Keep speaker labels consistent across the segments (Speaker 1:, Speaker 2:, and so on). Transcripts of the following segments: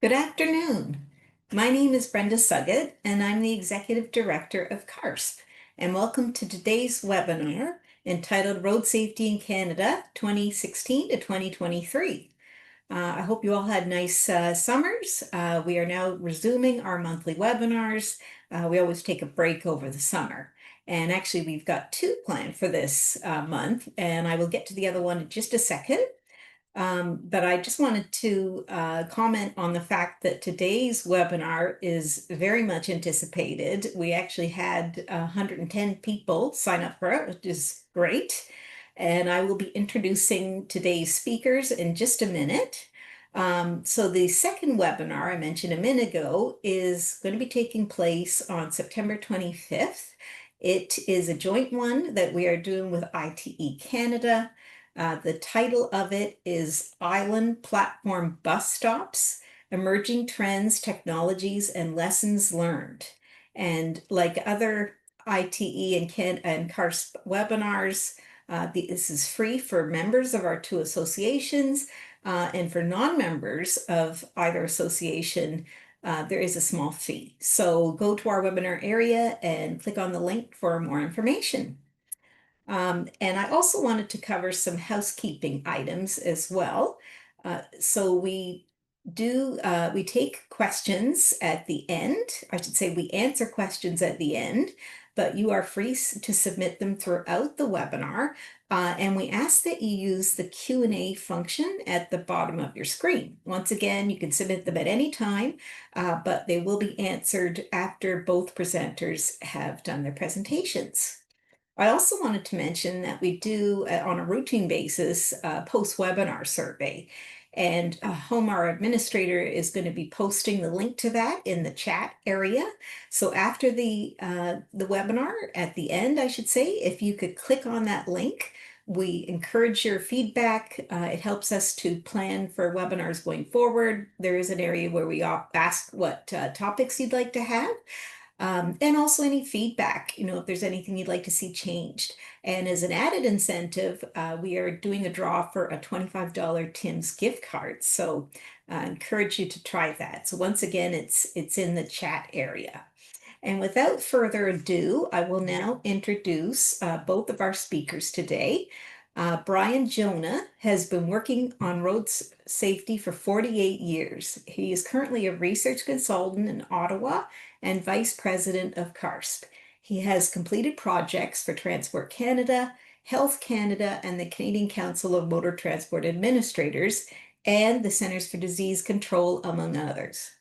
Speaker 1: Good afternoon. My name is Brenda Suggett, and I'm the Executive Director of CARSP. And welcome to today's webinar entitled Road Safety in Canada 2016 to 2023. I hope you all had nice summers. We are now resuming our monthly webinars. We always take a break over the summer. And actually, we've got two planned for this month, and I will get to the other one in just a second. But I just wanted to comment on the fact that today's webinar is very much anticipated. We actually had 110 people sign up for it, which is great. And I will be introducing today's speakers in just a minute. So the second webinar I mentioned a minute ago is going to be taking place on September 25th. It is a joint one that we are doing with ITE Canada. The title of it is Island Platform Bus Stops, Emerging Trends, Technologies, and Lessons Learned. And like other ITE and CARSP webinars, this is free for members of our two associations, and for non-members of either association, there is a small fee. So go to our webinar area and click on the link for more information. And I also wanted to cover some housekeeping items as well. So we take questions at the end. I should say we answer questions at the end, but you are free to submit them throughout the webinar. And we ask that you use the Q&A function at the bottom of your screen. Once again, you can submit them at any time, but they will be answered after both presenters have done their presentations. I also wanted to mention that we do, on a routine basis, a post-webinar survey. And Home, our administrator, is going to be posting the link to that in the chat area. So after the webinar, at the end, I should say, if you could click on that link, we encourage your feedback. It helps us to plan for webinars going forward. There is an area where we ask what topics you'd like to have. And also any feedback, if there's anything you'd like to see changed. And as an added incentive, we are doing a draw for a $25 Tim's gift card. So I encourage you to try that. So once again, it's in the chat area. And without further ado, I will now introduce both of our speakers today. Brian Jonah has been working on road safety for 48 years. He is currently a research consultant in Ottawa and vice president of CARSP. He has completed projects for Transport Canada, Health Canada, and the Canadian Council of Motor Transport Administrators, and the Centers for Disease Control, among others.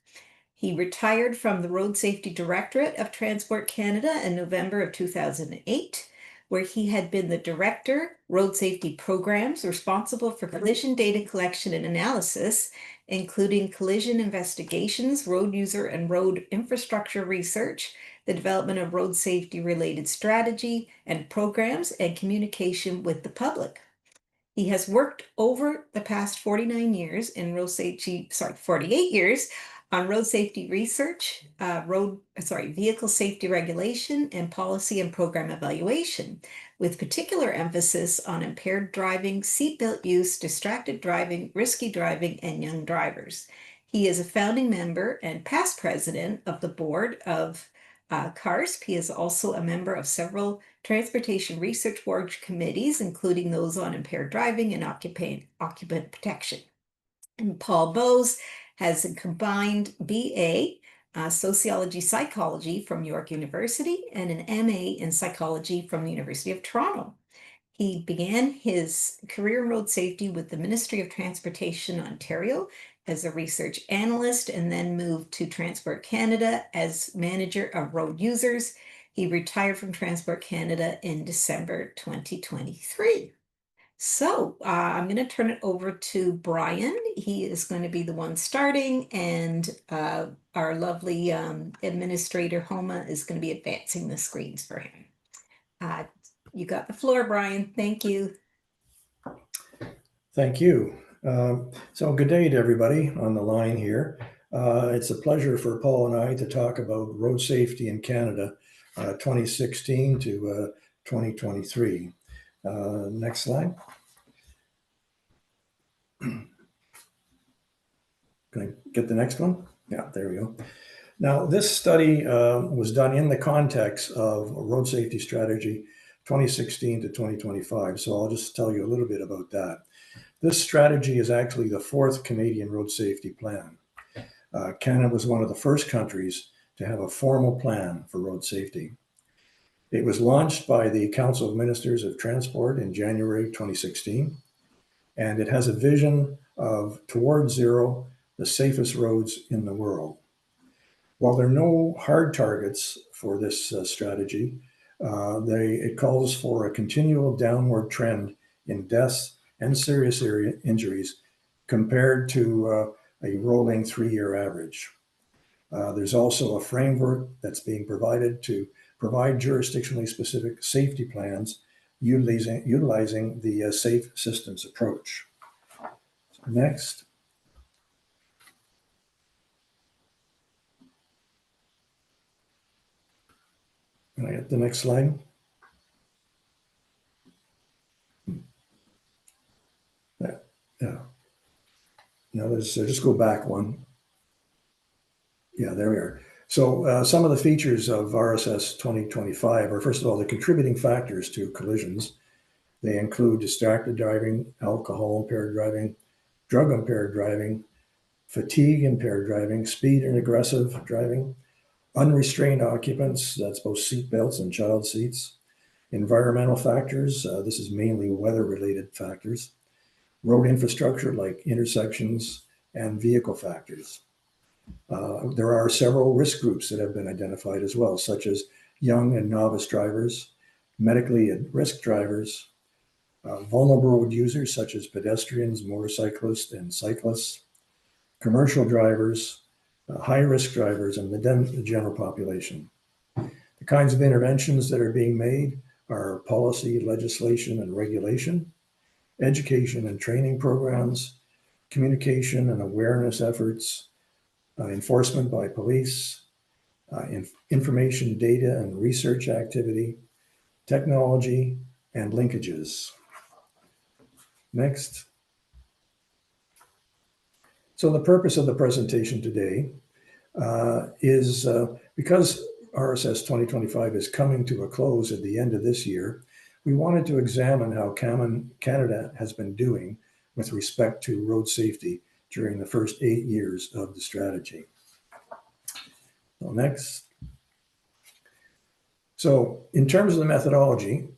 Speaker 1: He retired from the Road Safety Directorate of Transport Canada in November of 2008, where he had been the Director, Road Safety Programs, responsible for collision data collection and analysis, including collision investigations, road user and road infrastructure research, the development of road safety related strategy and programs, and communication with the public. He has worked over the past 48 years on road safety research, vehicle safety regulation, and policy and program evaluation, with particular emphasis on impaired driving, seatbelt use, distracted driving, risky driving, and young drivers. He is a founding member and past president of the board of CARSP. He is also a member of several transportation research board committees, including those on impaired driving and occupant protection. And Paul Bowes has a combined BA Sociology Psychology from York University and an MA in Psychology from the University of Toronto. He began his career in road safety with the Ministry of Transportation, Ontario, as a research analyst, and then moved to Transport Canada as manager of road users. He retired from Transport Canada in December 2023. So I'm going to turn it over to Brian. He is going to be the one starting, and our lovely administrator, Homa, is going to be advancing the screens for him. You got the floor, Brian. Thank you.
Speaker 2: Thank you. So good day to everybody on the line here. It's a pleasure for Paul and I to talk about road safety in Canada, 2016 to 2023. Next slide. Can I get the next one? Yeah, there we go. Now, this study was done in the context of Road Safety Strategy 2016 to 2025. So I'll just tell you a little bit about that. This strategy is actually the fourth Canadian road safety plan. Canada was one of the first countries to have a formal plan for road safety. It was launched by the Council of Ministers of Transport in January 2016, and it has a vision of towards zero, the safest roads in the world. While there are no hard targets for this strategy, it calls for a continual downward trend in deaths and serious injuries compared to a rolling 3-year average. There's also a framework that's being provided to provide jurisdictionally specific safety plans utilizing the safe systems approach. So next. Can I get the next slide? Yeah. Now let's just go back one. Yeah, there we are. So some of the features of RSS 2025 are, first of all, the contributing factors to collisions. They include distracted driving, alcohol impaired driving, drug impaired driving, fatigue impaired driving, speed and aggressive driving, unrestrained occupants, that's both seat belts and child seats, environmental factors, this is mainly weather related factors, road infrastructure like intersections, and vehicle factors. There are several risk groups that have been identified as well, such as young and novice drivers, medically at risk drivers, vulnerable road users such as pedestrians, motorcyclists, and cyclists, commercial drivers, high-risk drivers, and the general population. The kinds of interventions that are being made are policy, legislation, and regulation, education and training programs, communication and awareness efforts, enforcement by police, information, data, and research activity, technology, and linkages. Next. So the purpose of the presentation today is because RSS 2025 is coming to a close at the end of this year, we wanted to examine how Canada has been doing with respect to road safety during the first 8 years of the strategy. So next. So in terms of the methodology,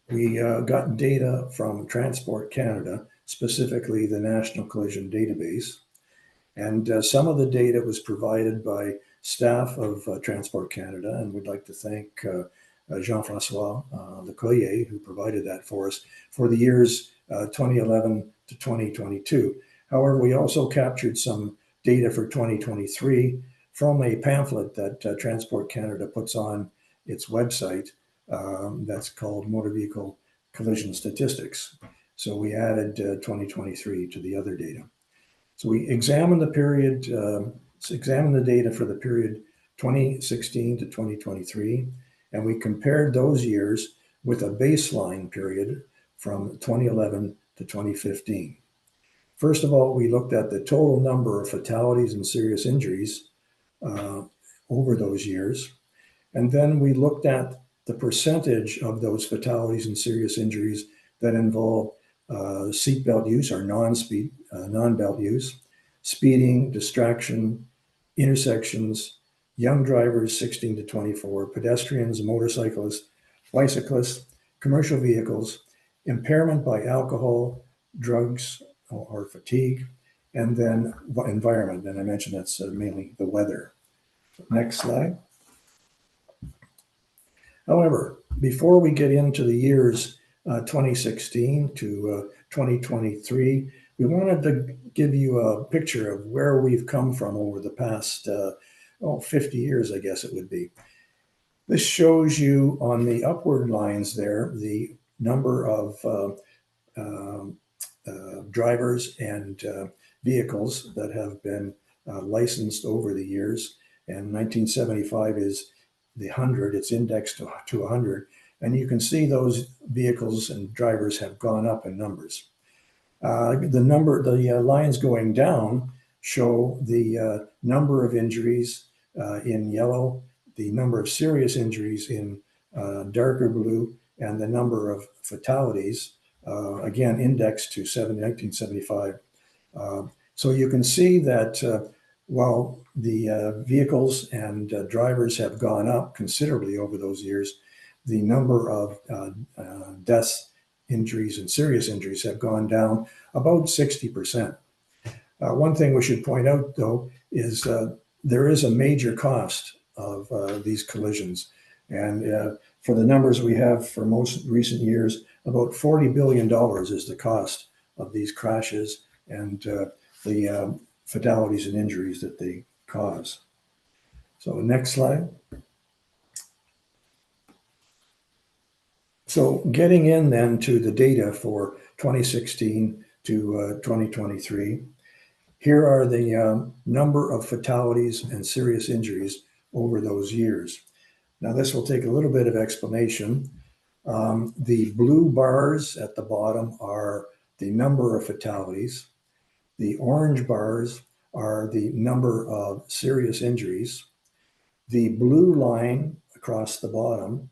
Speaker 2: we got data from Transport Canada, specifically the National Collision Database. And some of the data was provided by staff of Transport Canada, and we'd like to thank Jean-François Lecollier, who provided that for us for the years 2011 to 2022. However, we also captured some data for 2023 from a pamphlet that Transport Canada puts on its website that's called Motor Vehicle Collision Statistics. So we added 2023 to the other data. So we examined the period, examined the data for the period 2016 to 2023, and we compared those years with a baseline period from 2011 to 2015. First of all, we looked at the total number of fatalities and serious injuries over those years. And then we looked at the percentage of those fatalities and serious injuries that involve seatbelt use or non-belt use, speeding, distraction, intersections, young drivers 16 to 24, pedestrians, motorcyclists, bicyclists, commercial vehicles, impairment by alcohol, drugs, or fatigue, and then environment. And I mentioned that's mainly the weather. Next slide. However, before we get into the years 2016 to 2023, we wanted to give you a picture of where we've come from over the past 50 years, I guess it would be. This shows you on the upward lines there the number of drivers and vehicles that have been licensed over the years. And 1975 is the 100, it's indexed to 100. And you can see those vehicles and drivers have gone up in numbers. The lines going down show the number of injuries in yellow, the number of serious injuries in darker blue, and the number of fatalities, again, indexed to 1975. So you can see that while the vehicles and drivers have gone up considerably over those years, the number of deaths, injuries, and serious injuries have gone down about 60%. One thing we should point out, though, is there is a major cost of these collisions. And for the numbers we have for most recent years, about $40 billion is the cost of these crashes and the fatalities and injuries that they cause. So next slide. So getting in then to the data for 2016 to 2023, here are the number of fatalities and serious injuries over those years. Now this will take a little bit of explanation. The blue bars at the bottom are the number of fatalities. The orange bars are the number of serious injuries. The blue line across the bottom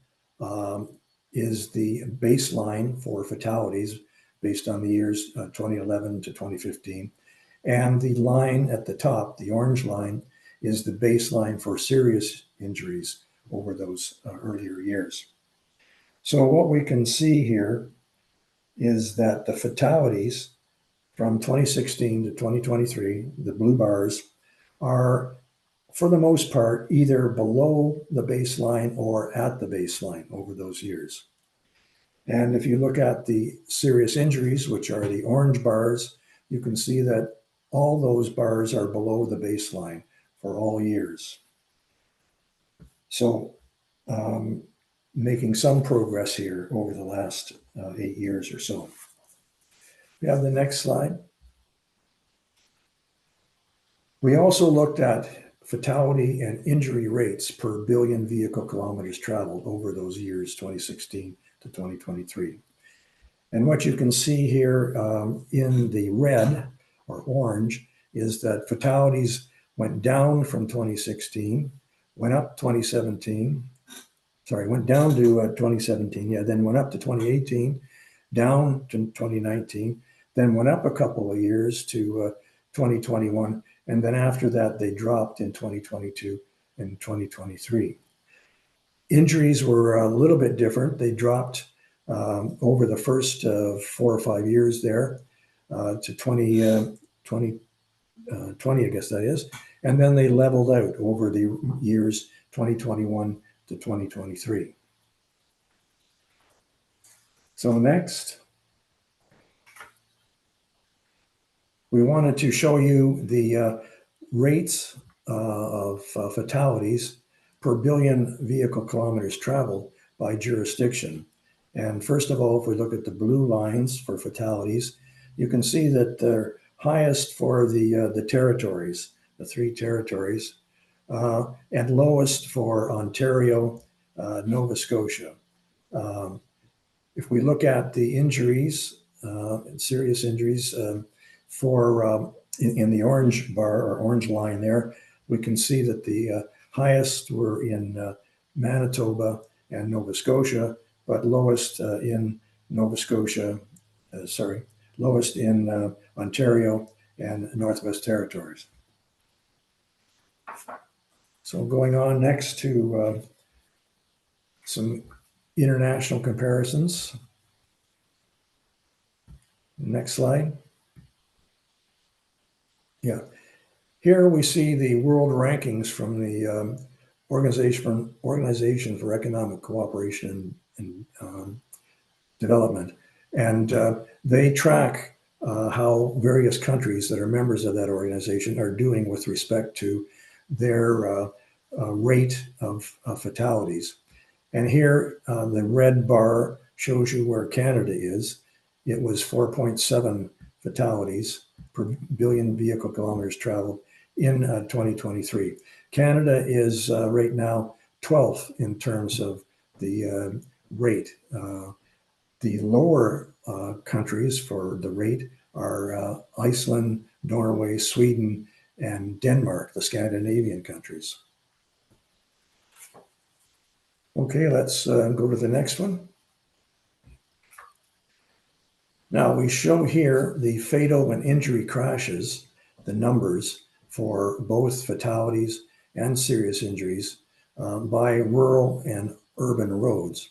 Speaker 2: is the baseline for fatalities based on the years 2011 to 2015. And the line at the top, the orange line, is the baseline for serious injuries over those earlier years. So what we can see here is that the fatalities from 2016 to 2023, the blue bars, are for the most part either below the baseline or at the baseline over those years. And if you look at the serious injuries, which are the orange bars, you can see that all those bars are below the baseline for all years. So making some progress here over the last 8 years or so. We have the next slide. We also looked at fatality and injury rates per billion vehicle kilometers traveled over those years, 2016 to 2023. And what you can see here in the red or orange is that fatalities went down from 2016, went up 2017, went down to 2017, then went up to 2018, down to 2019, then went up a couple of years to 2021, and then after that they dropped in 2022 and 2023. Injuries were a little bit different. They dropped over the first 4 or 5 years there to 2020, I guess that is, and then they leveled out over the years 2021 to 2023. So next, we wanted to show you the rates of fatalities per billion vehicle kilometers traveled by jurisdiction. And first of all, if we look at the blue lines for fatalities, you can see that they're highest for the territories, the 3 territories, and lowest for Ontario, Nova Scotia. If we look at the injuries, serious injuries for in the orange bar or orange line there, we can see that the highest were in Manitoba and Nova Scotia, but lowest in Nova Scotia, lowest in Ontario and Northwest Territories. So going on next to some international comparisons. Next slide. Yeah, here we see the world rankings from the Organization for Economic Cooperation and Development. And they track how various countries that are members of that organization are doing with respect to their rate of fatalities. And here, the red bar shows you where Canada is. It was 4.7 fatalities per billion vehicle kilometers traveled in 2023. Canada is right now 12th in terms of the rate. The lower countries for the rate are Iceland, Norway, Sweden, and Denmark, the Scandinavian countries. Okay, let's go to the next one. Now we show here the fatal and injury crashes, the numbers for both fatalities and serious injuries by rural and urban roads,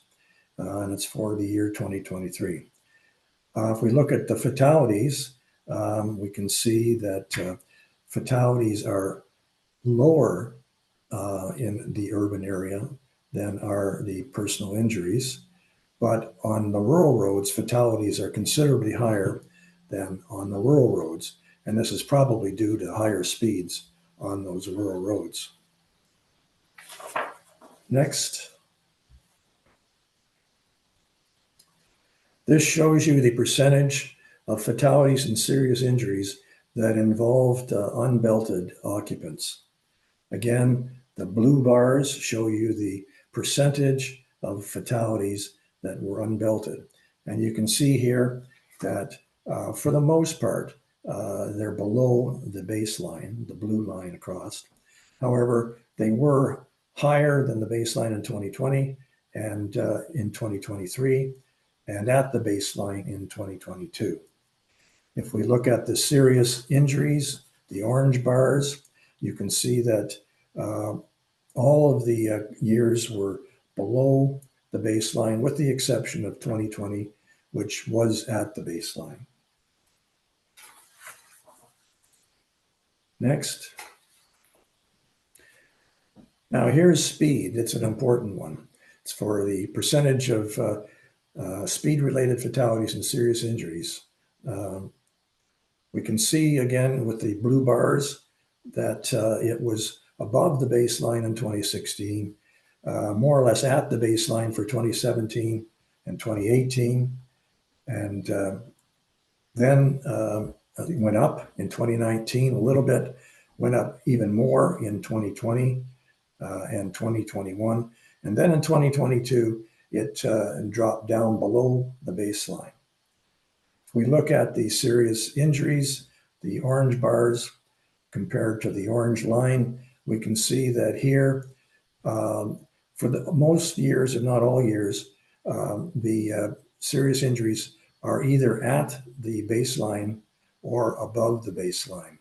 Speaker 2: and it's for the year 2023. If we look at the fatalities, we can see that fatalities are lower in the urban area than are the personal injuries. But on the rural roads, fatalities are considerably higher than on the rural roads. And this is probably due to higher speeds on those rural roads. Next. This shows you the percentage of fatalities and serious injuries that involved unbelted occupants. Again, the blue bars show you the percentage of fatalities that were unbelted. And you can see here that for the most part, they're below the baseline, the blue line across. However, they were higher than the baseline in 2020 and in 2023, and at the baseline in 2022. If we look at the serious injuries, the orange bars, you can see that all of the years were below the baseline, with the exception of 2020, which was at the baseline. Next. Now here's speed. It's an important one. It's for the percentage of speed-related fatalities and serious injuries. We can see again with the blue bars that it was above the baseline in 2016, more or less at the baseline for 2017 and 2018. And then it went up in 2019 a little bit, went up even more in 2020 and 2021. And then in 2022, it dropped down below the baseline. If we look at the serious injuries, the orange bars compared to the orange line, we can see that here, for the most years, if not all years, the serious injuries are either at the baseline or above the baseline.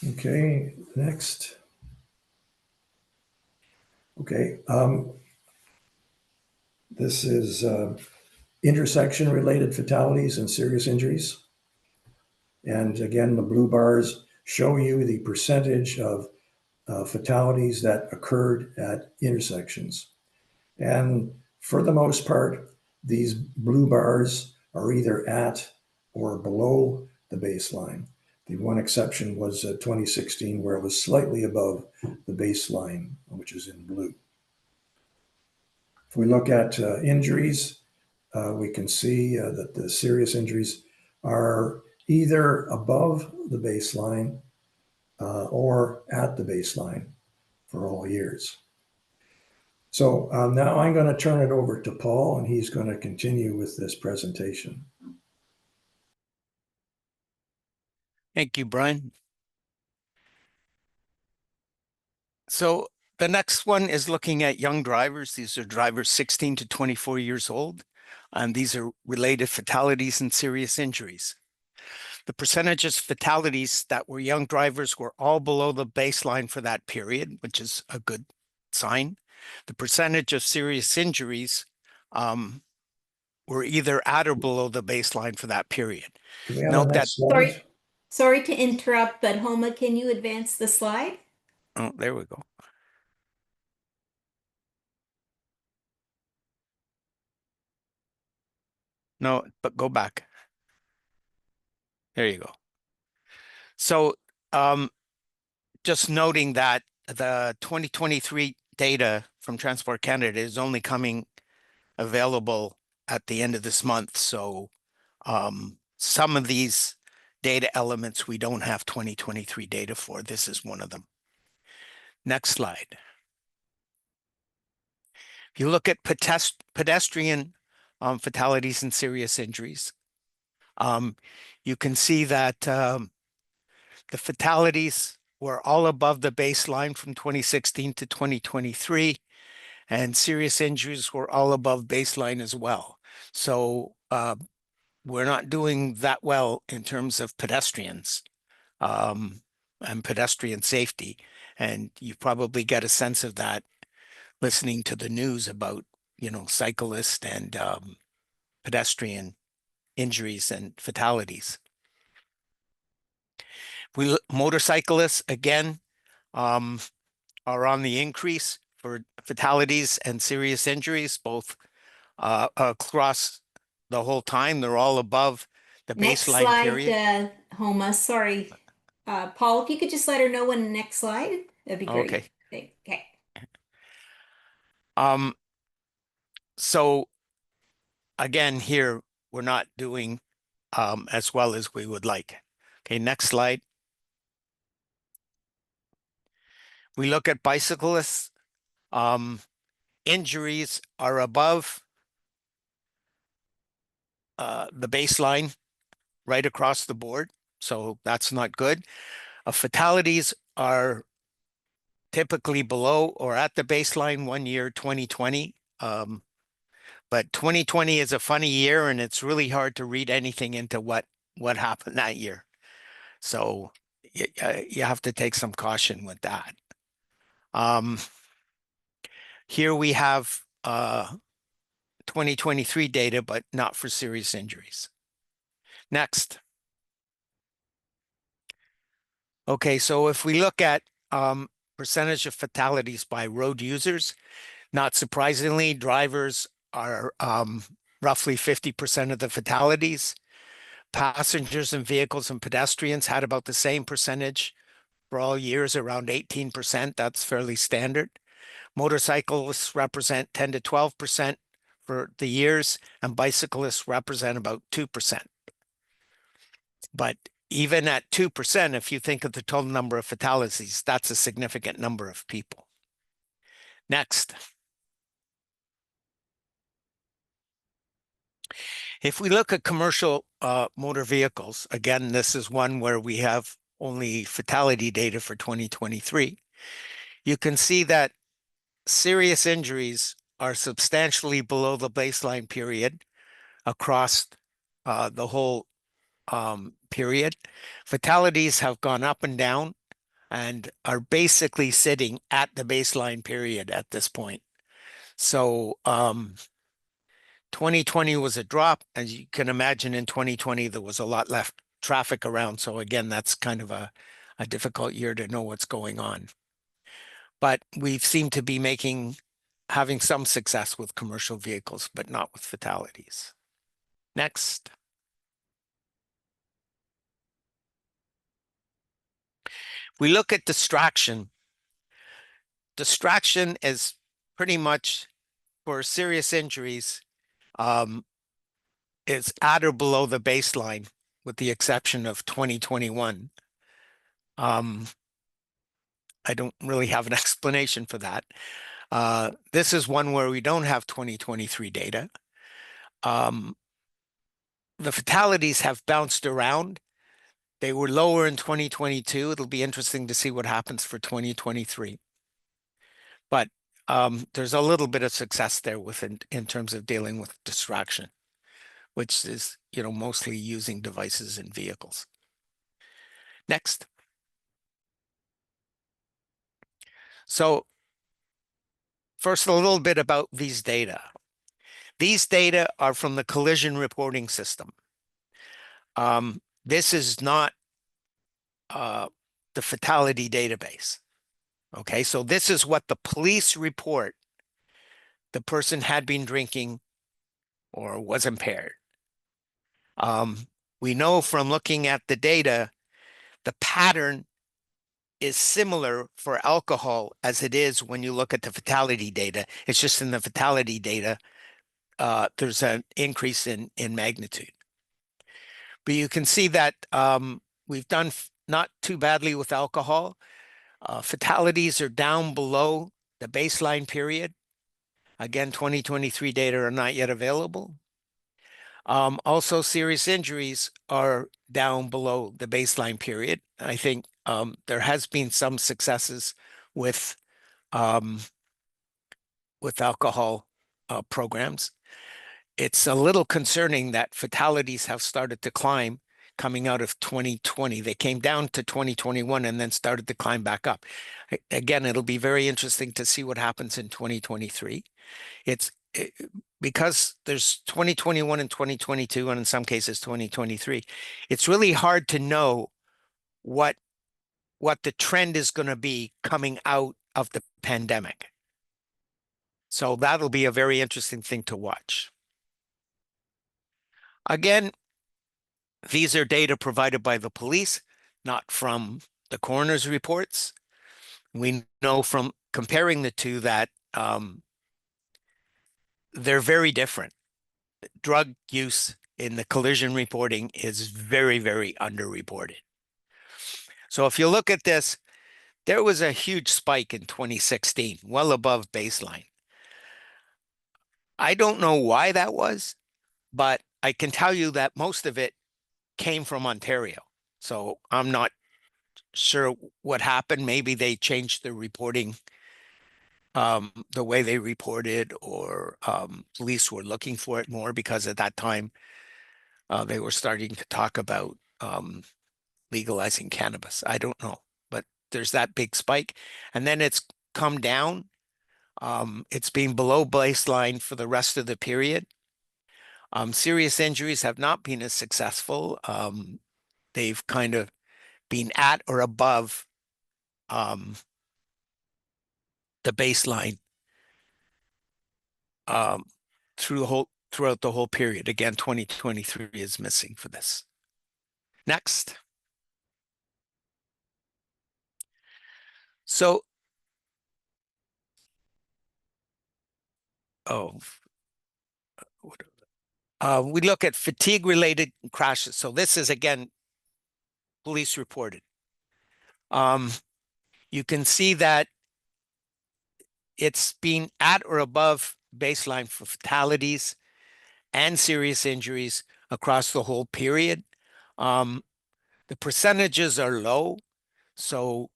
Speaker 2: Okay, next. Okay, this is intersection-related fatalities and serious injuries. And again, the blue bars show you the percentage of fatalities that occurred at intersections. And for the most part, these blue bars are either at or below the baseline. The one exception was 2016, where it was slightly above the baseline, which is in blue. If we look at injuries, we can see that the serious injuries are either above the baseline or at the baseline for all years. So now I'm going to turn it over to Paul, and he's going to continue with this presentation.
Speaker 3: Thank you, Brian. So the next one is looking at young drivers. These are drivers 16 to 24 years old, and these are related fatalities and serious injuries. The percentages of fatalities that were young drivers were all below the baseline for that period, which is a good sign. The percentage of serious injuries were either at or below the baseline for that period.
Speaker 2: Note that.
Speaker 1: Sorry to interrupt, but Homa, can you advance the slide?
Speaker 3: Oh, there we go. No, but go back. There you go. So just noting that the 2023 data from Transport Canada is only coming available at the end of this month. So some of these data elements we don't have 2023 data for. This is one of them. Next slide. If you look at pedestrian fatalities and serious injuries, you can see that The fatalities were all above the baseline from 2016 to 2023, and serious injuries were all above baseline as well. So we're not doing that well in terms of pedestrians and pedestrian safety. And you probably get a sense of that listening to the news about, cyclist and pedestrian injuries and fatalities. Motorcyclists, again, are on the increase for fatalities and serious injuries, both across the whole time. They're all above the
Speaker 1: Next
Speaker 3: baseline
Speaker 1: slide,
Speaker 3: period.
Speaker 1: Homa, sorry. Paul, if you could just let her know when the next slide, that'd be
Speaker 3: Okay.
Speaker 1: great. Okay.
Speaker 3: So again, here we're not doing as well as we would like. Okay, next slide. We look at bicyclists. Injuries are above the baseline right across the board. So that's not good. Fatalities are typically below or at the baseline 1 year, 2020. But 2020 is a funny year, and it's really hard to read anything into what happened that year. So you have to take some caution with that. Here we have 2023 data, but not for serious injuries. Next. Okay, so if we look at percentage of fatalities by road users, not surprisingly, drivers are roughly 50% of the fatalities. Passengers and vehicles and pedestrians had about the same percentage for all years, around 18%. That's fairly standard. Motorcyclists represent 10 to 12% for the years, and bicyclists represent about 2%. But even at 2%, if you think of the total number of fatalities, that's a significant number of people. Next. If we look at commercial motor vehicles, again, this is one where we have only fatality data for 2023. You can see that serious injuries are substantially below the baseline period across the whole period. Fatalities have gone up and down and are basically sitting at the baseline period at this point. So 2020 was a drop. As you can imagine, in 2020, there was a lot less traffic around. So again, that's kind of a difficult year to know what's going on. But we seem to be having some success with commercial vehicles, but not with fatalities. Next. We look at distraction. Distraction is pretty much for serious injuries is at or below the baseline, with the exception of 2021. I don't really have an explanation for that. This is one where we don't have 2023 data. The fatalities have bounced around. They were lower in 2022. It'll be interesting to see what happens for 2023. But there's a little bit of success there in terms of dealing with distraction, which is, mostly using devices in vehicles. Next. So first, a little bit about these data. These data are from the collision reporting system. This is not the fatality database. Okay, so this is what the police report the person had been drinking or was impaired. We know from looking at the data, the pattern is similar for alcohol as it is when you look at the fatality data. It's just in the fatality data, there's an increase in magnitude. But you can see that we've done not too badly with alcohol. Fatalities are down below the baseline period. Again, 2023 data are not yet available. Also, serious injuries are down below the baseline period. I think there has been some successes with um, alcohol programs. It's a little concerning that fatalities have started to climb coming out of 2020. They came down to 2021 and then started to climb back up. Again, it'll be very interesting to see what happens in 2023. Because there's 2021 and 2022, and in some cases 2023, it's really hard to know what the trend is going to be coming out of the pandemic. So that'll be a very interesting thing to watch. Again, these are data provided by the police, not from the coroner's reports. We know from comparing the two that they're very different. Drug use in the collision reporting is very, very underreported. So if you look at this, there was a huge spike in 2016, well above baseline. I don't know why that was, but I can tell you that most of it came from Ontario. So I'm not sure what happened. Maybe they changed the reporting, the way they reported, or police were looking for it more because at that time they were starting to talk about legalizing cannabis. I don't know, but there's that big spike. And then it's come down. It's been below baseline for the rest of the period. Serious injuries have not been as successful. They've kind of been at or above the baseline throughout the whole period. Again, 2023 is missing for this. Next. So, we look at fatigue-related crashes. So this is, again, police reported. You can see that it's been at or above baseline for fatalities and serious injuries across the whole period. The percentages are low, so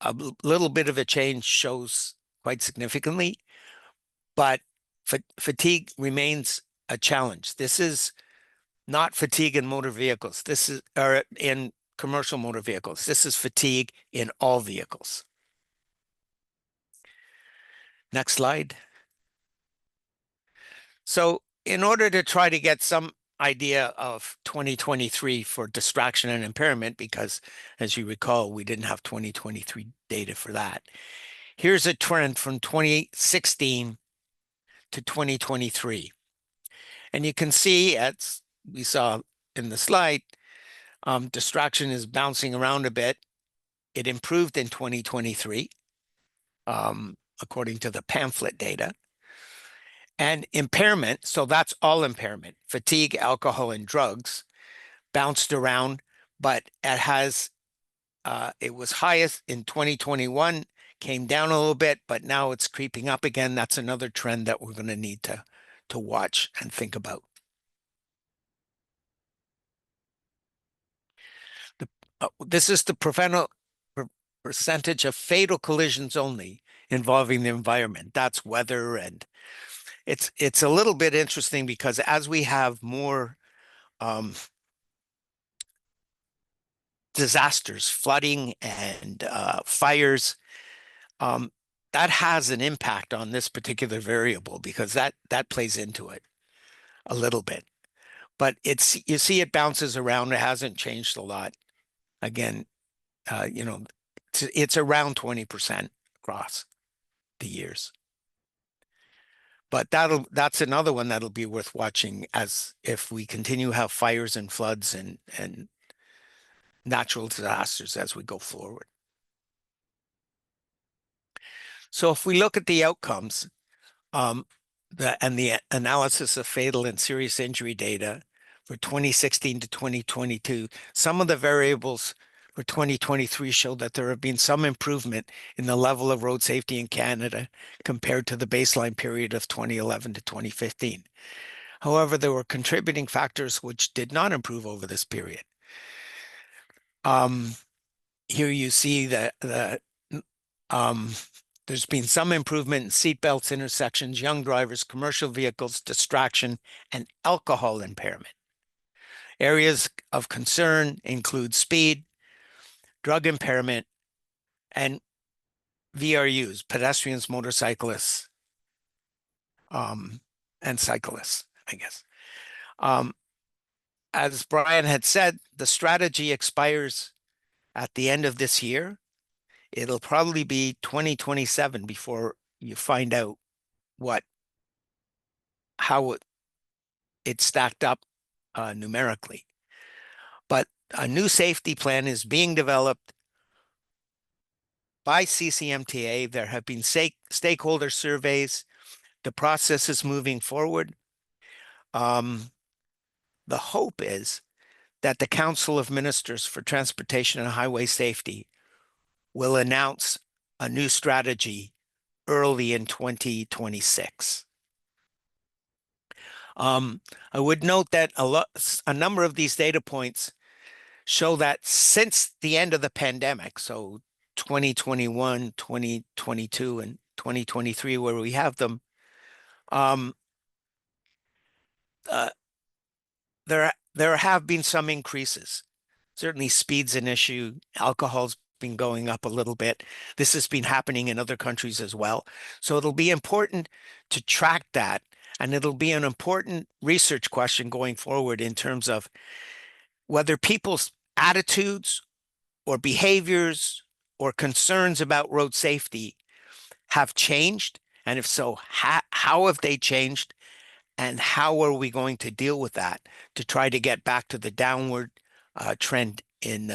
Speaker 3: a little bit of a change shows quite significantly, but fatigue remains a challenge. This is not fatigue in motor vehicles. This is in commercial motor vehicles. This is fatigue in all vehicles. Next slide. So in order to try to get some idea of 2023 for distraction and impairment, because as you recall, we didn't have 2023 data for that. Here's a trend from 2016 to 2023. And you can see, as we saw in the slide, distraction is bouncing around a bit. It improved in 2023, according to the pamphlet data. And impairment, so that's all impairment, fatigue, alcohol, and drugs, bounced around, but it was highest in 2021, came down a little bit, but now it's creeping up again. That's another trend that we're going to need to watch and think about. This is the percentage of fatal collisions only involving the environment. That's weather, and it's a little bit interesting because as we have more disasters, flooding and fires, that has an impact on this particular variable because that plays into it a little bit. But you see it bounces around. It hasn't changed a lot. Again, it's around 20% across the years. But that's another one that'll be worth watching as if we continue to have fires and floods and natural disasters as we go forward. So if we look at the outcomes and the analysis of fatal and serious injury data for 2016 to 2022, some of the variables for 2023 show that there have been some improvement in the level of road safety in Canada compared to the baseline period of 2011 to 2015. However, there were contributing factors which did not improve over this period. Here you see that there's been some improvement in seatbelts, intersections, young drivers, commercial vehicles, distraction, and alcohol impairment. Areas of concern include speed, drug impairment, and VRUs, pedestrians, motorcyclists, and cyclists, I guess. As Brian had said, the strategy expires at the end of this year. It'll probably be 2027 before you find out how it stacked up numerically. But a new safety plan is being developed by CCMTA. There have been stakeholder surveys. The process is moving forward. The hope is that the Council of Ministers for Transportation and Highway Safety will announce a new strategy early in 2026. I would note that a number of these data points show that since the end of the pandemic, so 2021, 2022, and 2023, where we have them, there have been some increases. Certainly speed's an issue. Alcohol's been going up a little bit. This has been happening in other countries as well. So it'll be important to track that. And it'll be an important research question going forward in terms of whether people's attitudes or behaviors or concerns about road safety have changed. And if so, how have they changed? And how are we going to deal with that to try to get back to the downward trend in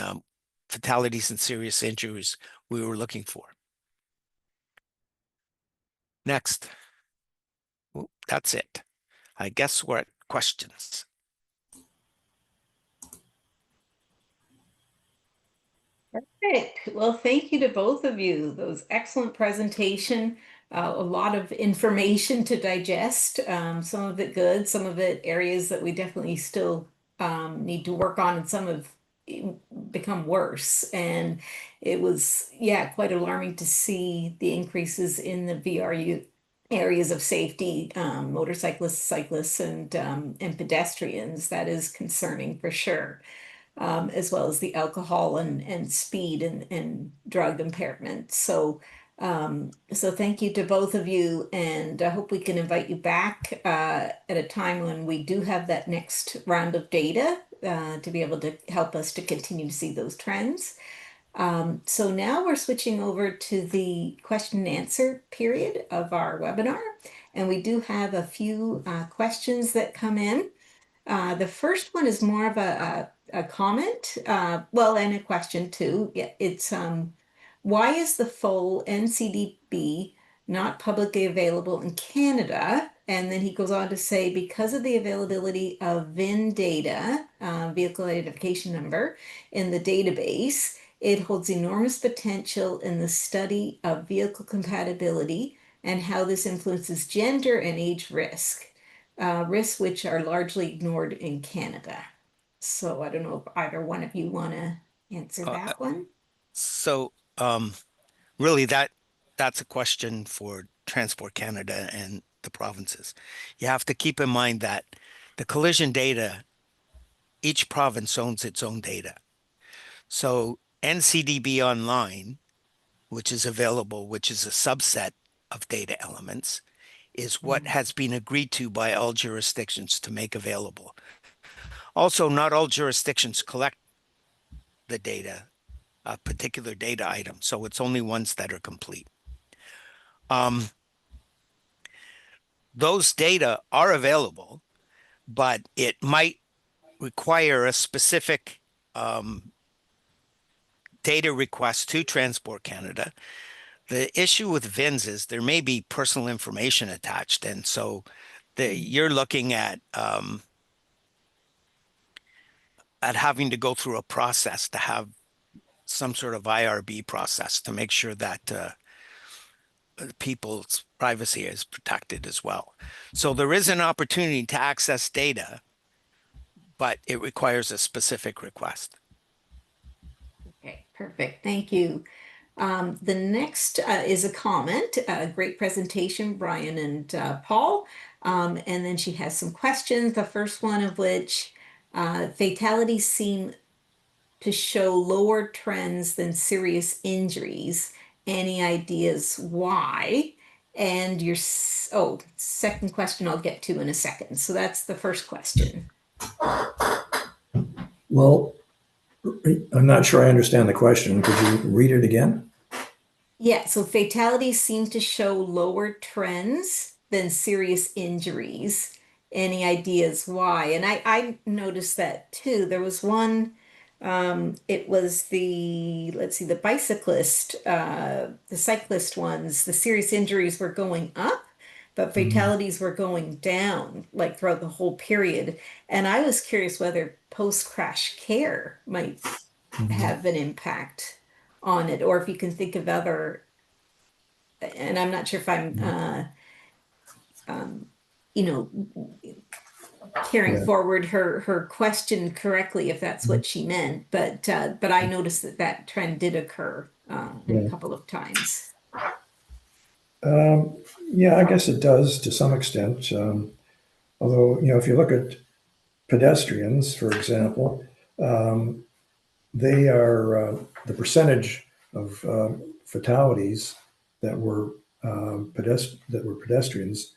Speaker 3: fatalities and serious injuries we were looking for? Next. That's it. I guess we're at questions.
Speaker 1: Perfect. Well, thank you to both of you. Those excellent presentation, a lot of information to digest. Some of it good, some of it areas that we definitely still need to work on, and some have become worse. And it was, yeah, quite alarming to see the increases in the VRU areas of safety, motorcyclists, cyclists, and pedestrians. That is concerning for sure. As well as the alcohol and speed and drug impairment. So, so thank you to both of you, and I hope we can invite you back at a time when we do have that next round of data to be able to help us to continue to see those trends. So now we're switching over to the question and answer period of our webinar, and we do have a few questions that come in. The first one is more of a comment, well, and a question too. Yeah, it's why is the full NCDB not publicly available in Canada? And then he goes on to say, because of the availability of VIN data, vehicle identification number, in the database, it holds enormous potential in the study of vehicle compatibility and how this influences gender and age risk. Risks which are largely ignored in Canada. So I don't know if either one of you want to answer that one.
Speaker 3: So really that's a question for Transport Canada and the provinces. You have to keep in mind that the collision data, each province owns its own data. So NCDB Online, which is available, which is a subset of data elements, is what has been agreed to by all jurisdictions to make available. Also, not all jurisdictions collect the data, a particular data item, so it's only ones that are complete. Those data are available, but it might require a specific data request to Transport Canada. The issue with VINs is there may be personal information attached, and so you're looking at having to go through a process to have some sort of IRB process to make sure that people's privacy is protected as well. So there is an opportunity to access data, but it requires a specific request.
Speaker 1: Okay, perfect. Thank you. The next is a comment. Great presentation, Brian and Paul. And then she has some questions. The first one of which fatalities seem to show lower trends than serious injuries. Any ideas why? And your second question I'll get to in a second. So that's the first question.
Speaker 2: Well, I'm not sure I understand the question. Could you read it again?
Speaker 1: Yeah, so fatalities seem to show lower trends than serious injuries. Any ideas why? And I noticed that too. There was one, it was let's see, the cyclist ones, the serious injuries were going up, but
Speaker 2: Mhm.
Speaker 1: fatalities were going down like throughout the whole period. And I was curious whether post-crash care might
Speaker 2: Mhm.
Speaker 1: have an impact on it, or if you can think of other, and I'm not sure if I'm, um, you know, carrying
Speaker 2: Yeah.
Speaker 1: forward her question correctly, if that's what she meant, but I noticed that that trend did occur in a
Speaker 2: Yeah.
Speaker 1: couple of times.
Speaker 2: Um, yeah, I guess it does to some extent. Although, if you look at pedestrians, for example, um, they are the percentage of fatalities that were that were pedestrians,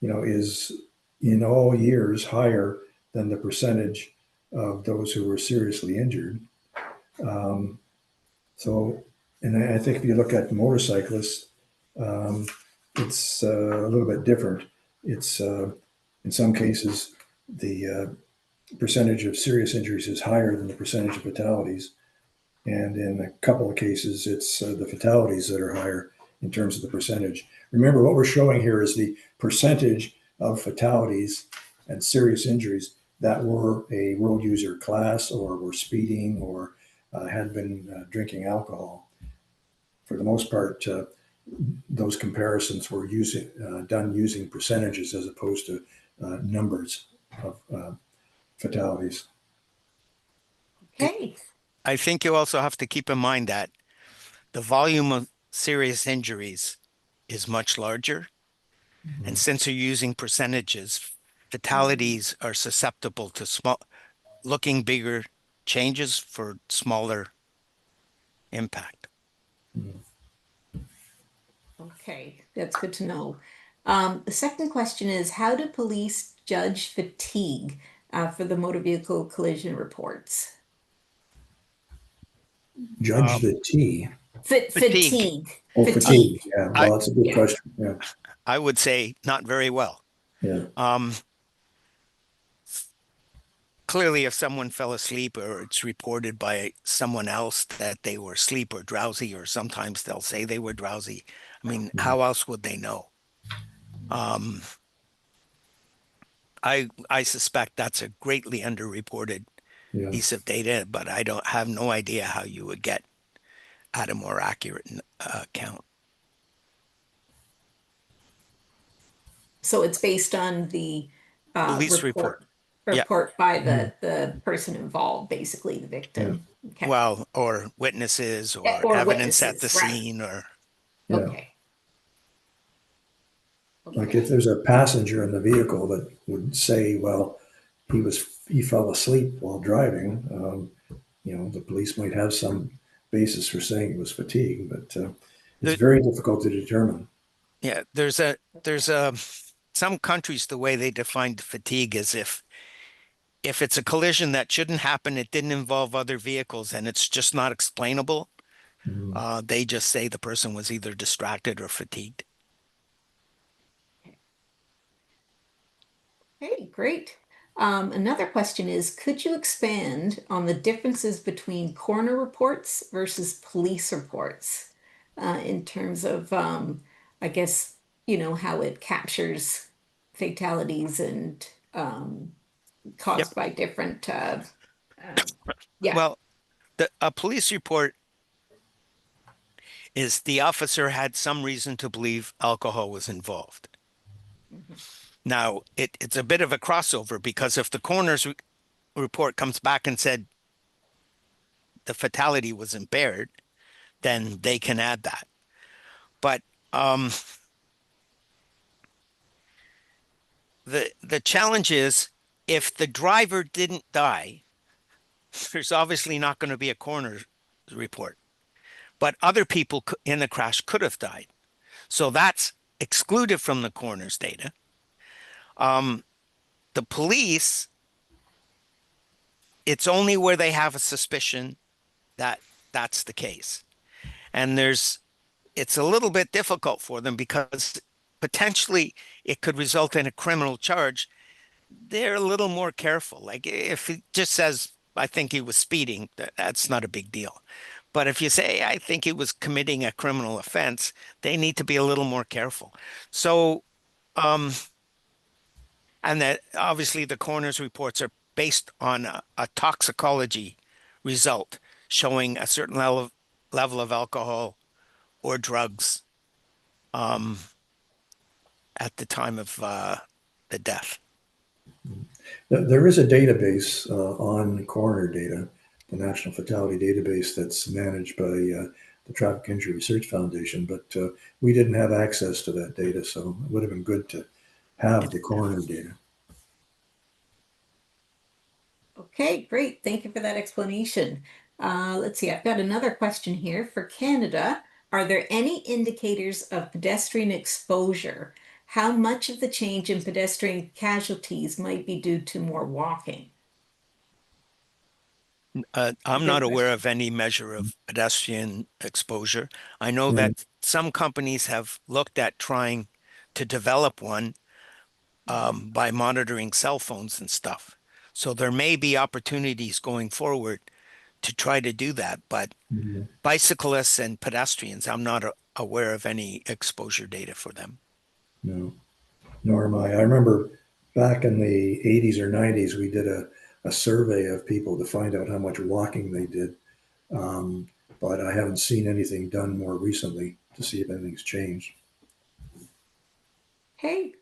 Speaker 2: is in all years higher than the percentage of those who were seriously injured. Um, so, and I think if you look at motorcyclists, um, it's a little bit different. It's in some cases the percentage of serious injuries is higher than the percentage of fatalities. And in a couple of cases, it's the fatalities that are higher in terms of the percentage. Remember, what we're showing here is the percentage of fatalities and serious injuries that were a road user class or were speeding or had been drinking alcohol. For the most part, those comparisons were done using percentages as opposed to numbers of fatalities.
Speaker 1: Okay.
Speaker 3: I think you also have to keep in mind that the volume of serious injuries is much larger. And
Speaker 2: Mhm.
Speaker 3: since you're using percentages, fatalities are susceptible to looking bigger changes for smaller impact.
Speaker 1: Okay, that's good to know. The second question is, how do police judge fatigue for the motor vehicle collision reports?
Speaker 2: Judge the T.
Speaker 3: Fatigue,
Speaker 1: Fatigue,
Speaker 2: Oh,
Speaker 1: fatigue.
Speaker 2: fatigue. Yeah,
Speaker 3: I
Speaker 2: well, that's a good
Speaker 1: Yeah.
Speaker 2: question. Yeah,
Speaker 3: I would say not very well.
Speaker 2: yeah,
Speaker 3: Um, Clearly, if someone fell asleep or it's reported by someone else that they were asleep or drowsy, or sometimes they'll say they were drowsy. I mean,
Speaker 2: mhm,
Speaker 3: how else would they know? Um, I suspect that's a greatly underreported
Speaker 2: yeah.
Speaker 3: piece of data, but I don't have no idea how you would get at a more accurate count.
Speaker 1: So it's based on the
Speaker 3: Police report.
Speaker 1: report
Speaker 3: Yeah.
Speaker 1: by
Speaker 2: Mhm.
Speaker 1: the person involved, basically the
Speaker 2: Yeah,
Speaker 1: victim. Okay.
Speaker 3: Well, or witnesses or
Speaker 1: Or
Speaker 3: evidence at the
Speaker 1: witnesses, right?
Speaker 3: scene or
Speaker 2: yeah.
Speaker 1: Okay.
Speaker 2: Like if
Speaker 1: Okay.
Speaker 2: there's a passenger in the vehicle that would say, well, he fell asleep while driving, the police might have some basis for saying it was fatigue, but it's
Speaker 3: the,
Speaker 2: very difficult to determine.
Speaker 3: yeah, there's a some countries the way they define fatigue is if it's a collision that shouldn't happen, it didn't involve other vehicles and it's just not explainable,
Speaker 2: Mhm.
Speaker 3: they just say the person was either distracted or fatigued.
Speaker 1: Okay, great. Another question is, could you expand on the differences between coroner reports versus police reports in terms of, I guess, how it captures fatalities and
Speaker 3: Yep.
Speaker 1: caused by different, uh, yeah.
Speaker 3: Well, a police report is the officer had some reason to believe alcohol was involved.
Speaker 1: Mhm.
Speaker 3: Now, it's a bit of a crossover because if the coroner's report comes back and said the fatality was impaired, then they can add that. But um, the challenge is if the driver didn't die, there's obviously not going to be a coroner's report. But other people in the crash could have died. So that's excluded from the coroner's data. The police, it's only where they have a suspicion that that's the case. And it's a little bit difficult for them because potentially it could result in a criminal charge. They're a little more careful. Like if it just says, I think he was speeding, that's not a big deal. But if you say, I think he was committing a criminal offense, they need to be a little more careful. So, and that obviously the coroner's reports are based on a toxicology result showing a certain level of alcohol or drugs at the time of the death.
Speaker 2: There is a database on coroner data, the National Fatality Database that's managed by the Traffic Injury Research Foundation, but we didn't have access to that data, so it would have been good to have the coroner data.
Speaker 1: Okay, great. Thank you for that explanation. Let's see, I've got another question here for Canada. Are there any indicators of pedestrian exposure? How much of the change in pedestrian casualties might be due to more walking?
Speaker 3: I'm
Speaker 1: Good
Speaker 3: not aware
Speaker 1: question.
Speaker 3: of any measure of pedestrian exposure. I know
Speaker 2: Right.
Speaker 3: that some companies have looked at trying to develop one by monitoring cell phones and stuff. So there may be opportunities going forward to try to do that. But
Speaker 2: Mhm.
Speaker 3: bicyclists and pedestrians, I'm not aware of any exposure data for them.
Speaker 2: No, nor am I. I remember back in the 80s or 90s, we did a survey of people to find out how much walking they did. Um, but I haven't seen anything done more recently to see if anything's changed.
Speaker 1: Okay.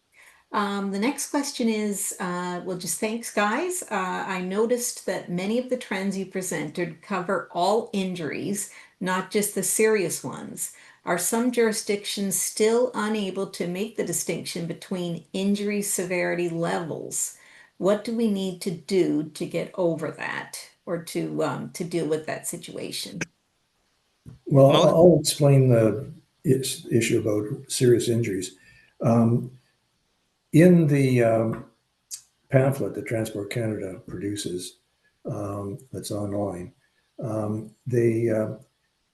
Speaker 1: The next question is, well, just thanks, guys. I noticed that many of the trends you presented cover all injuries, not just the serious ones. Are some jurisdictions still unable to make the distinction between injury severity levels? What do we need to do to get over that or to deal with that situation?
Speaker 2: Well,
Speaker 3: Most,
Speaker 2: I'll explain the issue about serious injuries. Um, in the pamphlet that Transport Canada produces, that's online, they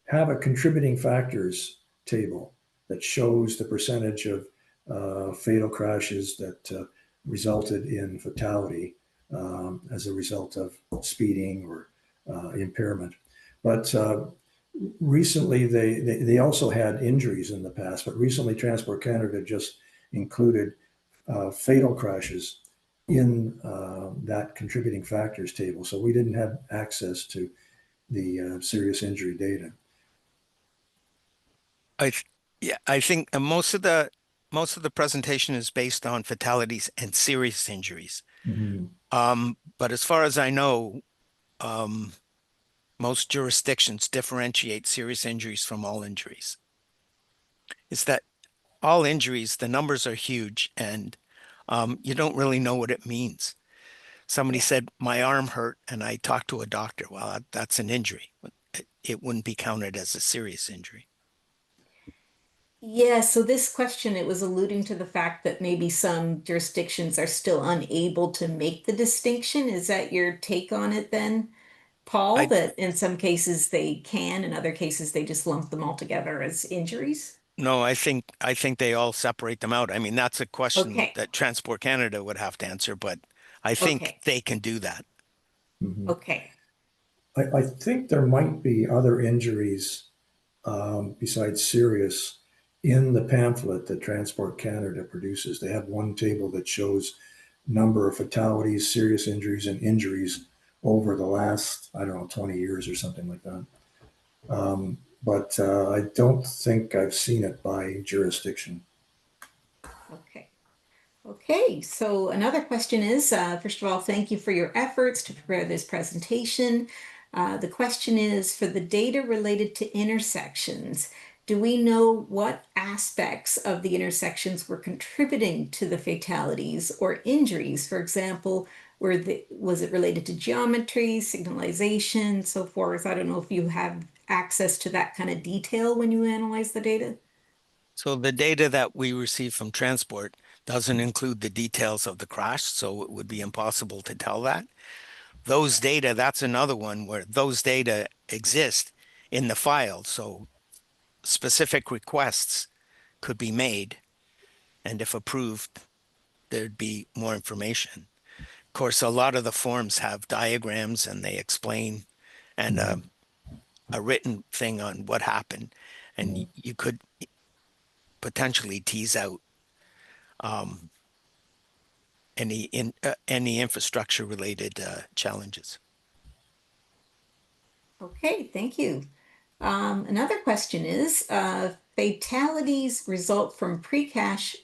Speaker 2: have a contributing factors table that shows the percentage of fatal crashes that resulted in fatality as a result of speeding or impairment. But recently, they also had injuries in the past, but recently Transport Canada just included fatal crashes in that contributing factors table. So we didn't have access to the serious injury data.
Speaker 3: I yeah, I think most of the presentation is based on fatalities and serious injuries.
Speaker 2: Mhm.
Speaker 3: But as far as I know, um, most jurisdictions differentiate serious injuries from all injuries. Is that all injuries, the numbers are huge and you don't really know what it means. Somebody
Speaker 1: Yeah.
Speaker 3: said, my arm hurt, and I talked to a doctor. Well, that's an injury. It wouldn't be counted as a serious injury.
Speaker 1: Yeah, so this question, it was alluding to the fact that maybe some jurisdictions are still unable to make the distinction. Is that your take on it then, Paul?
Speaker 3: I
Speaker 1: That in some cases they can, in other cases they just lump them all together as injuries?
Speaker 3: No, I think they all separate them out. I mean, that's a question
Speaker 1: Okay,
Speaker 3: that Transport Canada would have to answer, but I think
Speaker 1: okay,
Speaker 3: they can do that.
Speaker 2: Mhm.
Speaker 1: okay.
Speaker 2: I think there might be other injuries besides serious in the pamphlet that Transport Canada produces. They have one table that shows number of fatalities, serious injuries, and injuries over the last, I don't know, 20 years or something like that. but I don't think I've seen it by jurisdiction.
Speaker 1: Okay. Okay, so another question is, first of all, thank you for your efforts to prepare this presentation. The question is, for the data related to intersections, do we know what aspects of the intersections were contributing to the fatalities or injuries? For example, was it related to geometry, signalization, so forth? I don't know if you have access to that kind of detail when you analyze the data.
Speaker 3: So the data that we receive from transport doesn't include the details of the crash, so it would be impossible to tell that. Those data, that's another one where those data exist in the file. So specific requests could be made, and if approved, there'd be more information. Of course, a lot of the forms have diagrams and they explain and a written thing on what happened, and you could potentially tease out any infrastructure related challenges.
Speaker 1: Okay, thank you. Another question is, fatalities result from pre-crash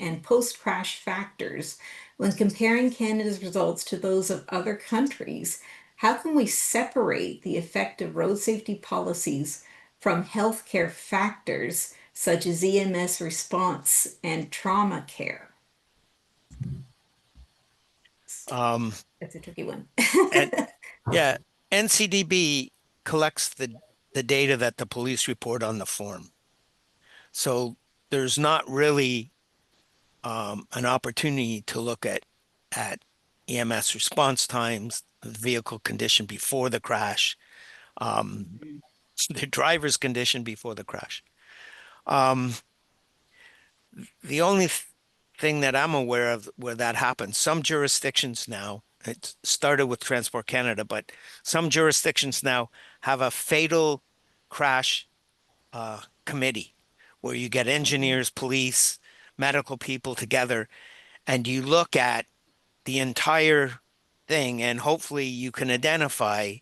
Speaker 1: and post-crash factors. When comparing Canada's results to those of other countries, how can we separate the effect of road safety policies from healthcare factors such as EMS response and trauma care?
Speaker 3: Um,
Speaker 1: That's a tricky one.
Speaker 3: and yeah, NCDB collects the data that the police report on the form. So there's not really an opportunity to look at EMS response times, the vehicle condition before the crash, the driver's condition before the crash. The only thing that I'm aware of where that happens, some jurisdictions now, it started with Transport Canada, but some jurisdictions now have a fatal crash committee where you get engineers, police, medical people together, and you look at the entire thing, and hopefully you can identify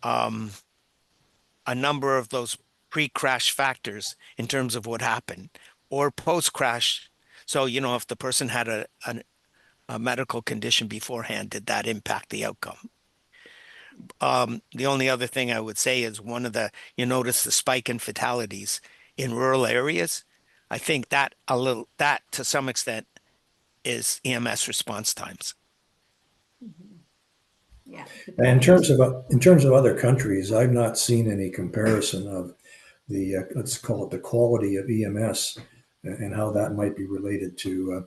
Speaker 3: a number of those pre-crash factors in terms of what happened or post-crash. So, if the person had a medical condition beforehand, did that impact the outcome? The only other thing I would say is you notice the spike in fatalities in rural areas. I think that to some extent is EMS response times.
Speaker 1: Yeah.
Speaker 2: And in terms of other countries, I've not seen any comparison of the let's call it the quality of EMS and how that might be related to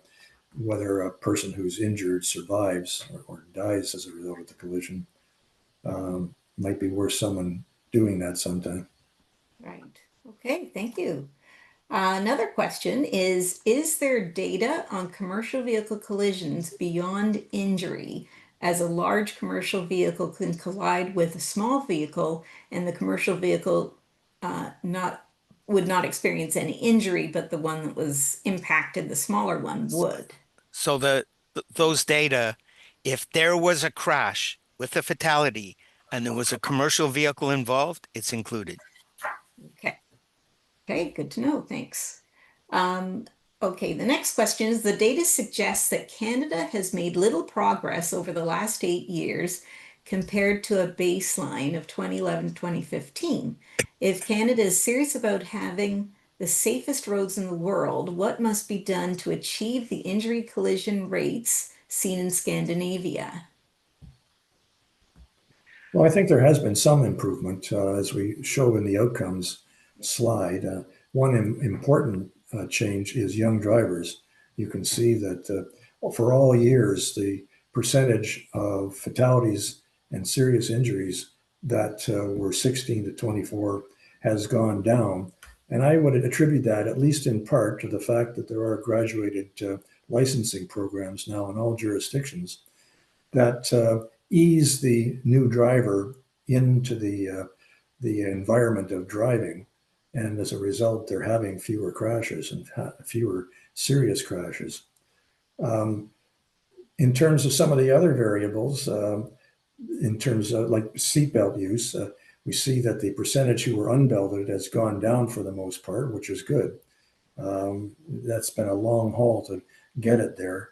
Speaker 2: whether a person who's injured survives or dies as a result of the collision. Might be worth someone doing that sometime.
Speaker 1: Right. Okay, thank you. Another question is there data on commercial vehicle collisions beyond injury, as a large commercial vehicle can collide with a small vehicle and the commercial vehicle not would not experience any injury, but the one that was impacted, the smaller one, would?
Speaker 3: So those data, if there was a crash with a fatality and there was a commercial vehicle involved, it's included.
Speaker 1: Okay. Okay, good to know. Thanks. Um, okay, the next question is, the data suggests that Canada has made little progress over the last 8 years compared to a baseline of 2011-2015. If Canada is serious about having the safest roads in the world, what must be done to achieve the injury collision rates seen in Scandinavia?
Speaker 2: Well, I think there has been some improvement as we show in the outcomes slide. One important change is young drivers. You can see that for all years, the percentage of fatalities and serious injuries that were 16 to 24 has gone down. And I would attribute that, at least in part, to the fact that there are graduated licensing programs now in all jurisdictions that ease the new driver into the environment of driving, and as a result, they're having fewer crashes and fewer serious crashes. Um, in terms of some of the other variables, in terms of like seatbelt use, we see that the percentage who were unbelted has gone down for the most part, which is good. That's been a long haul to get it there.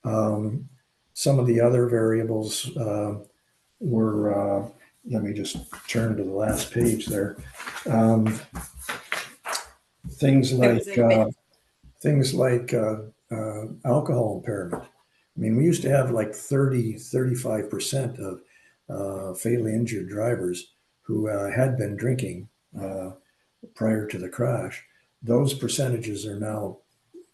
Speaker 2: Some of the other variables were, let me just turn to the last page there. Things
Speaker 1: There
Speaker 2: like
Speaker 1: was a bit.
Speaker 2: alcohol impairment. I mean, we used to have like 35% of fatally injured drivers who had been drinking prior to the crash. Those percentages are now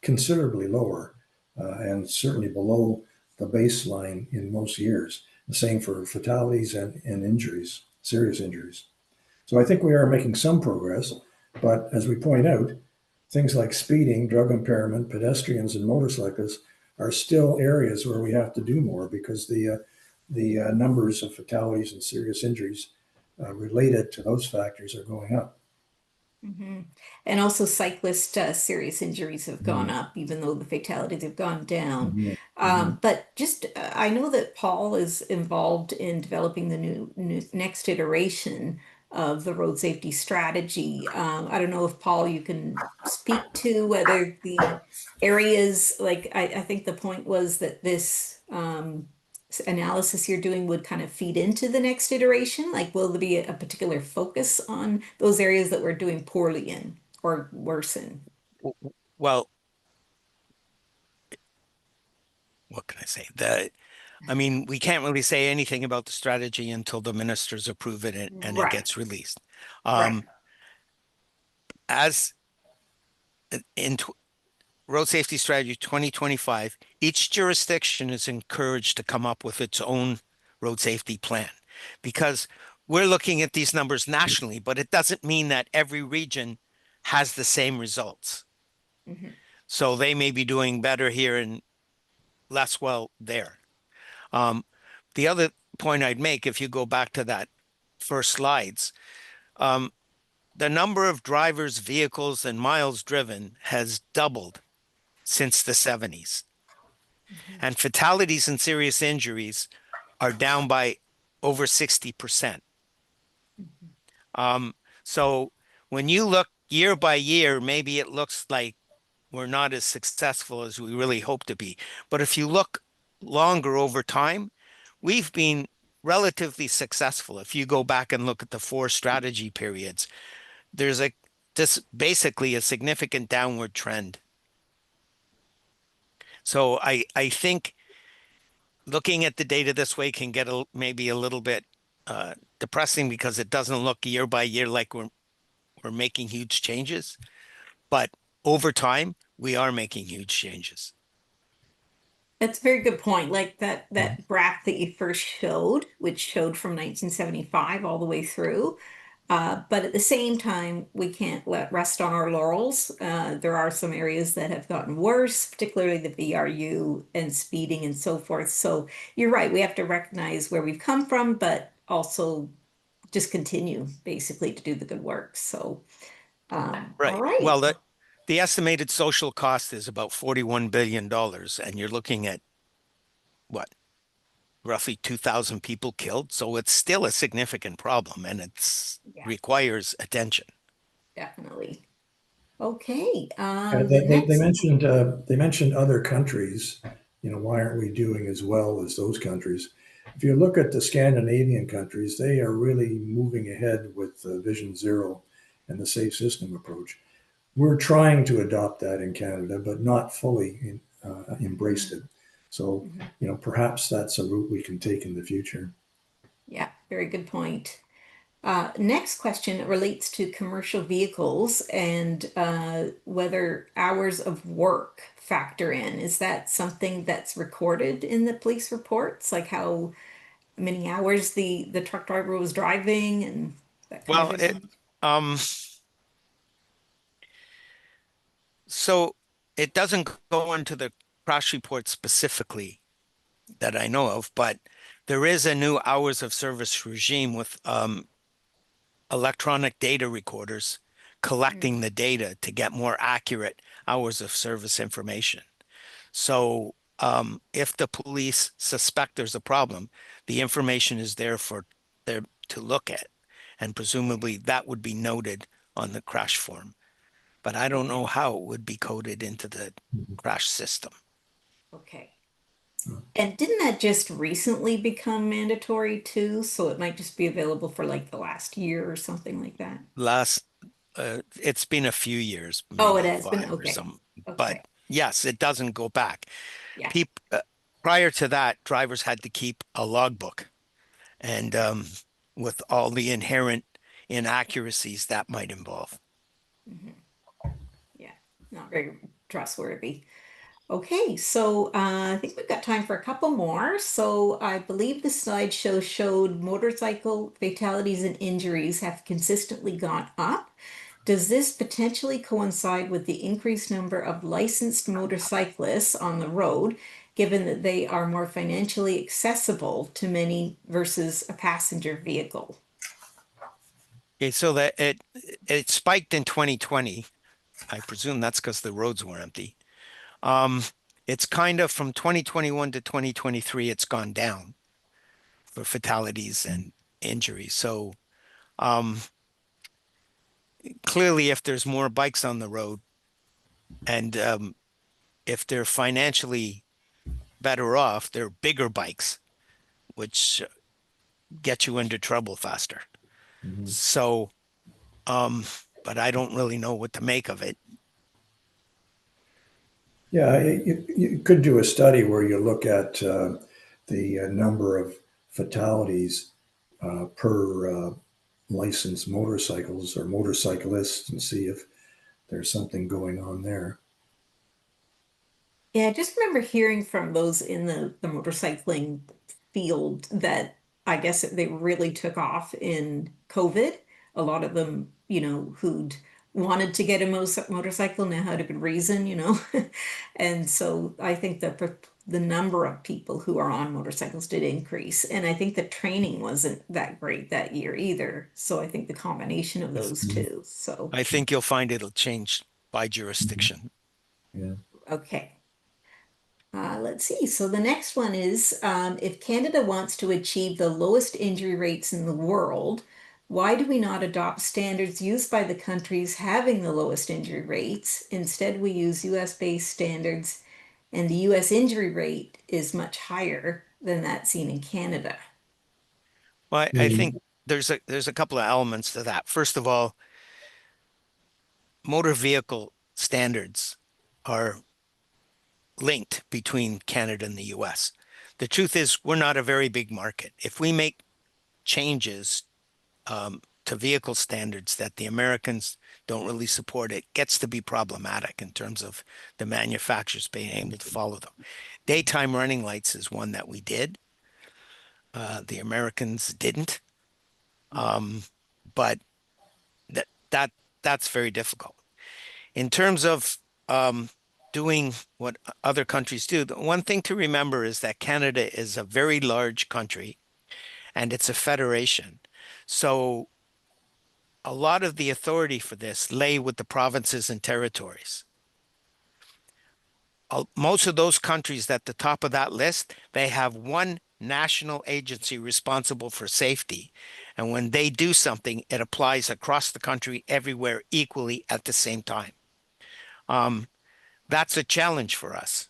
Speaker 2: considerably lower and certainly below the baseline in most years. The same for fatalities and injuries, serious injuries. So I think we are making some progress, but as we point out, things like speeding, drug impairment, pedestrians, and motorcyclists are still areas where we have to do more because the numbers of fatalities and serious injuries related to those factors are going up.
Speaker 1: Mhm. And also cyclist serious injuries have gone up, even though the fatalities have gone down.
Speaker 2: Mhm. Mhm.
Speaker 1: But just, I know that Paul is involved in developing the new next iteration of the road safety strategy. I don't know if Paul, you can speak to whether the areas, like I think the point was that this analysis you're doing would kind of feed into the next iteration? Like, will there be a particular focus on those areas that we're doing poorly in or worse in?
Speaker 3: Well, what can I say? I mean, we can't really say anything about the strategy until the ministers approve it and it
Speaker 1: Right,
Speaker 3: gets released.
Speaker 1: right.
Speaker 3: As in Road Safety Strategy 2025, each jurisdiction is encouraged to come up with its own road safety plan because we're looking at these numbers nationally, but it doesn't mean that every region has the same results.
Speaker 1: Mhm.
Speaker 3: So they may be doing better here and less well there. Um, the other point I'd make, if you go back to that first slides, um, the number of drivers, vehicles, and miles driven has doubled since the 70s.
Speaker 1: Mhm.
Speaker 3: And fatalities and serious injuries are down by over 60%.
Speaker 1: Mhm.
Speaker 3: Um, so when you look year by year, maybe it looks like we're not as successful as we really hope to be. But if you look longer over time, we've been relatively successful. If you go back and look at the 4 strategy periods, there's this basically a significant downward trend. So I think looking at the data this way can get maybe a little bit depressing because it doesn't look year by year like we're making huge changes. But over time, we are making huge changes.
Speaker 1: That's a very good point. Like that graph that you first showed, which showed from 1975 all the way through. But at the same time, we can't let rest on our laurels. There are some areas that have gotten worse, particularly the VRU and speeding and so forth. So you're right, we have to recognize where we've come from, but also just continue basically to do the good work. So, all
Speaker 3: Right.
Speaker 1: right.
Speaker 3: Well, the estimated social cost is about $41 billion, and you're looking at what, roughly 2,000 people killed. So it's still a significant problem and it
Speaker 1: Yeah,
Speaker 3: requires attention.
Speaker 1: definitely. Okay.
Speaker 2: Yeah,
Speaker 1: The next.
Speaker 2: they mentioned other countries. You know, why aren't we doing as well as those countries? If you look at the Scandinavian countries, they are really moving ahead with Vision Zero and the safe system approach. We're trying to adopt that in Canada, but not fully embraced
Speaker 1: Mhm,
Speaker 2: it. So,
Speaker 1: mhm.
Speaker 2: you know, perhaps that's a route we can take in the future.
Speaker 1: Yeah, very good point. Next question relates to commercial vehicles and whether hours of work factor in. Is that something that's recorded in the police reports, like how many hours the truck driver was driving and that kind of
Speaker 3: Well,
Speaker 1: thing?
Speaker 3: um, so it doesn't go into the crash report specifically that I know of, but there is a new hours of service regime with electronic data recorders
Speaker 1: Mm,
Speaker 3: collecting the data to get more accurate hours of service information. So if the police suspect there's a problem, the information is there for them to look at. and presumably that would be noted on the crash form. But I don't know how it would be coded into the crash system.
Speaker 1: Okay. And didn't that just recently become mandatory too? So it might just be available for like the last year or something like that.
Speaker 3: It's been a few years,
Speaker 1: Oh, it
Speaker 3: maybe
Speaker 1: has been.
Speaker 3: 5 or
Speaker 1: Okay.
Speaker 3: something. But
Speaker 1: Okay.
Speaker 3: yes, it doesn't go back.
Speaker 1: Yeah.
Speaker 3: Prior to that, drivers had to keep a logbook, and with all the inherent inaccuracies that might involve.
Speaker 1: Mhm. Yeah. Not very trustworthy. Okay, so I think we've got time for a couple more. So I believe the slideshow showed motorcycle fatalities and injuries have consistently gone up. Does this potentially coincide with the increased number of licensed motorcyclists on the road, given that they are more financially accessible to many versus a passenger vehicle?
Speaker 3: Okay, so that it spiked in 2020. I presume that's because the roads were empty. Um, it's kind of from 2021 to 2023, it's gone down for fatalities and injuries. So um, clearly, if there's more bikes on the road and if they're financially better off, they're bigger bikes, which get you into trouble faster.
Speaker 2: Mhm.
Speaker 3: So, um, but I don't really know what to make of it.
Speaker 2: Yeah, you could do a study where you look at the number of fatalities per licensed motorcycles or motorcyclists and see if there's something going on there.
Speaker 1: Yeah, I just remember hearing from those in the motorcycling field that I guess they really took off in COVID. A lot of them, who'd wanted to get a motorcycle now had a good reason. And so I think that the number of people who are on motorcycles did increase. And I think the training wasn't that great that year either. So I think the combination of those
Speaker 2: Mhm.
Speaker 1: two. So,
Speaker 3: I think you'll find it'll change by
Speaker 2: Mhm.
Speaker 3: jurisdiction.
Speaker 2: Yeah.
Speaker 1: okay. Let's see. So the next one is if Canada wants to achieve the lowest injury rates in the world, why do we not adopt standards used by the countries having the lowest injury rates? Instead, we use US-based standards, and the US injury rate is much higher than that seen in Canada.
Speaker 3: Well, I think
Speaker 2: Mm.
Speaker 3: there's a couple of elements to that. First of all, motor vehicle standards are linked between Canada and the US. The truth is, we're not a very big market. If we make changes to vehicle standards that the Americans don't really support, it gets to be problematic in terms of the manufacturers being able to follow them. Daytime running lights is one that we did. The Americans didn't. Um, but that that that's very difficult. In terms of doing what other countries do, the one thing to remember is that Canada is a very large country and it's a federation. So a lot of the authority for this lay with the provinces and territories. Most of those countries at the top of that list, they have one national agency responsible for safety. And when they do something, it applies across the country everywhere equally at the same time. Um, that's a challenge for us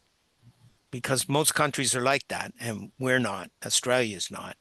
Speaker 3: because most countries are like that and we're not. Australia's not.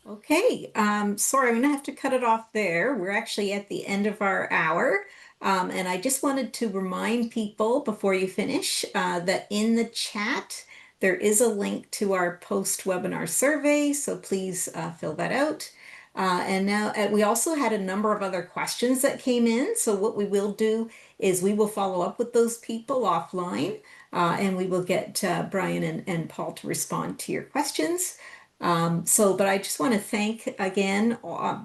Speaker 1: Okay, sorry, I'm gonna have to cut it off there. We're actually at the end of our hour. And I just wanted to remind people before you finish that in the chat, there is a link to our post-webinar survey, so please fill that out. And now we also had a number of other questions that came in. So what we will do is we will follow up with those people offline and we will get Brian and Paul to respond to your questions. But I just want to thank again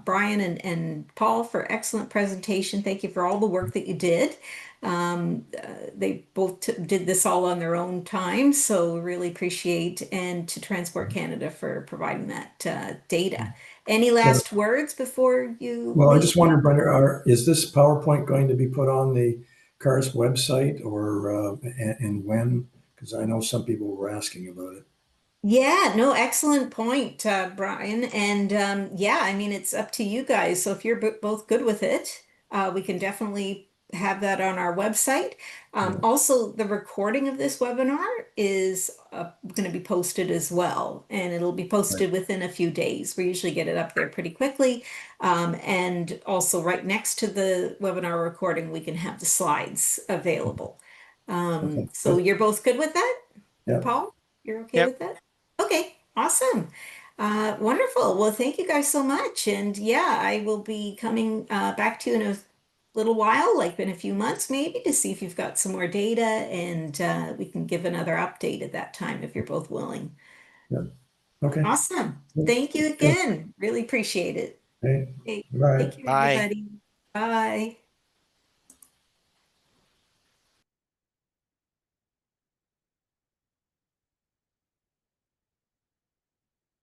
Speaker 1: Brian and Paul for excellent presentation. Thank you for all the work that you did. They both did this all on their own time, so really appreciate and to Transport Canada for providing that data. Any
Speaker 2: Yeah.
Speaker 1: last words before you
Speaker 2: Well, I
Speaker 1: leave?
Speaker 2: just wondered, Brenda, is this PowerPoint going to be put on the CARS website or and when? Because I know some people were asking about it.
Speaker 1: Yeah, no, excellent point, Brian. And yeah, I mean, it's up to you guys. So if you're both good with it, we can definitely have that on our website.
Speaker 2: Yeah.
Speaker 1: Also, the recording of this webinar is going to be posted as well, and it'll be
Speaker 2: Right.
Speaker 1: posted within a few days. We usually get it up there pretty quickly. And also, right next to the webinar recording, we can have the slides available.
Speaker 2: Okay.
Speaker 1: So
Speaker 2: Good.
Speaker 1: you're both good with that,
Speaker 2: Yeah.
Speaker 1: Paul? You're okay
Speaker 3: Yep.
Speaker 1: with that? Okay, awesome. Wonderful. Well, thank you guys so much. And yeah, I will be coming back to you in a little while, like in a few months maybe, to see if you've got some more data and we can give another update at that time if you're both willing.
Speaker 2: Yeah. Okay.
Speaker 1: Awesome.
Speaker 2: Good.
Speaker 1: Thank you
Speaker 2: Good.
Speaker 1: again. Really appreciate it.
Speaker 2: Okay.
Speaker 1: Okay,
Speaker 2: Bye.
Speaker 1: take care,
Speaker 3: Bye.
Speaker 1: everybody. Bye.